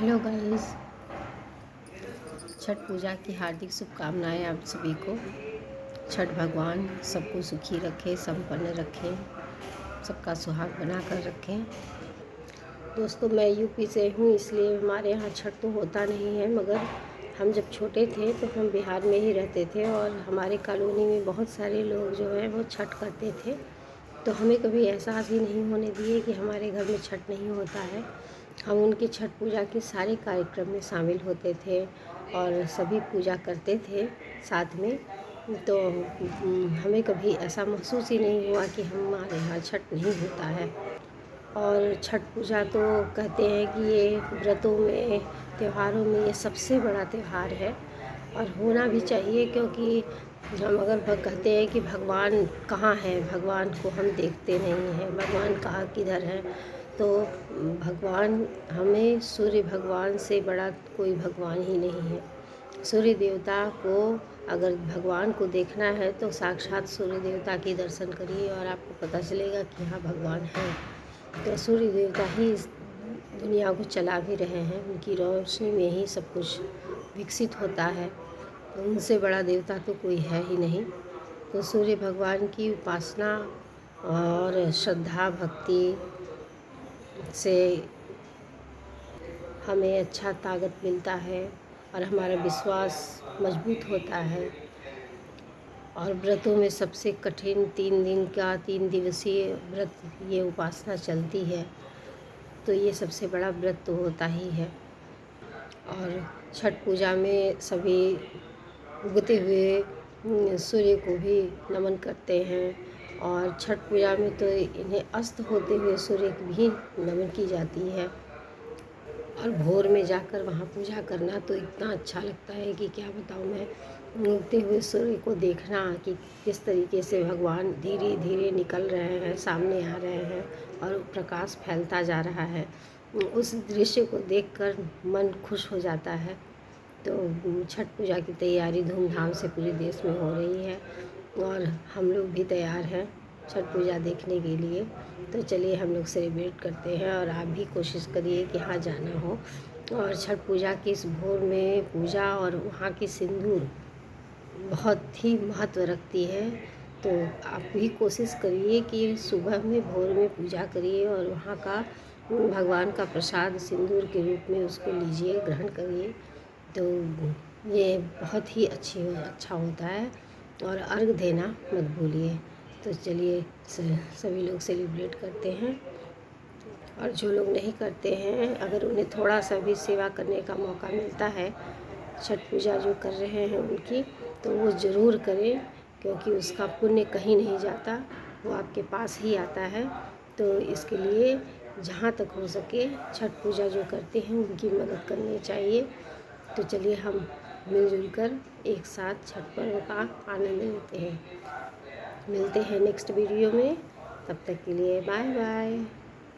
Hello guys, Chhath पूजा की हार्दिक शुभकामनाएं आप सभी को। छठ भगवान सबको सुखी रखे, संपन्न रखें, सबका सुहाग बना कर रखें। दोस्तों, मैं यूपी से हूँ, इसलिए हमारे यहाँ छठ तो होता नहीं है, मगर हम जब छोटे थे तो हम बिहार में ही रहते थे और हमारे कॉलोनी में बहुत सारे लोग जो हैं वो छठ करते थे। तो हमें कभी एहसास ही नहीं होने दिए कि हमारे घर में छठ नहीं होता है। हम उनकी छठ पूजा के सारे कार्यक्रम में शामिल होते थे और सभी पूजा करते थे साथ में। तो हमें कभी ऐसा महसूस ही नहीं हुआ कि हमारे यहाँ छठ नहीं होता है। और छठ पूजा तो कहते हैं कि ये व्रतों में, त्योहारों में ये सबसे बड़ा त्यौहार है और होना भी चाहिए, क्योंकि हम अगर कहते हैं कि भगवान कहाँ है, भगवान को हम देखते नहीं हैं, भगवान कहाँ किधर है, तो भगवान हमें सूर्य भगवान से बड़ा कोई भगवान ही नहीं है। सूर्य देवता को अगर भगवान को देखना है तो साक्षात सूर्य देवता के दर्शन करिए और आपको पता चलेगा कि हाँ, भगवान है। तो सूर्य देवता ही इस दुनिया को चला भी रहे हैं, उनकी रोशनी में ही सब कुछ विकसित होता है, तो उनसे बड़ा देवता तो कोई है ही नहीं। तो सूर्य भगवान की उपासना और श्रद्धा भक्ति से हमें अच्छा ताकत मिलता है और हमारा विश्वास मजबूत होता है। और व्रतों में सबसे कठिन 3 दिन का 3 दिवसीय व्रत, ये उपासना चलती है, तो ये सबसे बड़ा व्रत तो होता ही है। और छठ पूजा में सभी उगते हुए सूर्य को भी नमन करते हैं और छठ पूजा में तो इन्हें अस्त होते हुए सूर्य की भी नमन की जाती है। और भोर में जाकर वहाँ पूजा करना तो इतना अच्छा लगता है कि क्या बताऊँ मैं। उगते हुए सूर्य को देखना कि किस तरीके से भगवान धीरे धीरे निकल रहे हैं, सामने आ रहे हैं और प्रकाश फैलता जा रहा है, उस दृश्य को देखकर मन खुश हो जाता है। तो छठ पूजा की तैयारी धूमधाम से पूरे देश में हो रही है और हम लोग भी तैयार हैं छठ पूजा देखने के लिए। तो चलिए हम लोग सेलिब्रेट करते हैं और आप भी कोशिश करिए कि हाँ, जाना हो। और छठ पूजा की इस भोर में पूजा और वहाँ की सिंदूर बहुत ही महत्व रखती है, तो आप भी कोशिश करिए कि सुबह में भोर में पूजा करिए और वहाँ का भगवान का प्रसाद सिंदूर के रूप में उसको लीजिए, ग्रहण करिए। तो ये बहुत ही अच्छा होता है और अर्घ देना मत भूलिए। तो चलिए सभी लोग सेलिब्रेट करते हैं और जो लोग नहीं करते हैं, अगर उन्हें थोड़ा सा भी सेवा करने का मौका मिलता है, छठ पूजा जो कर रहे हैं उनकी, तो वो ज़रूर करें, क्योंकि उसका पुण्य कहीं नहीं जाता, वो आपके पास ही आता है। तो इसके लिए जहाँ तक हो सके छठ पूजा जो करते हैं उनकी मदद करनी चाहिए। तो चलिए हम मिलजुल कर एक साथ छठ पर्व का आनंद लेते हैं। मिलते हैं नेक्स्ट वीडियो में, तब तक के लिए बाय बाय।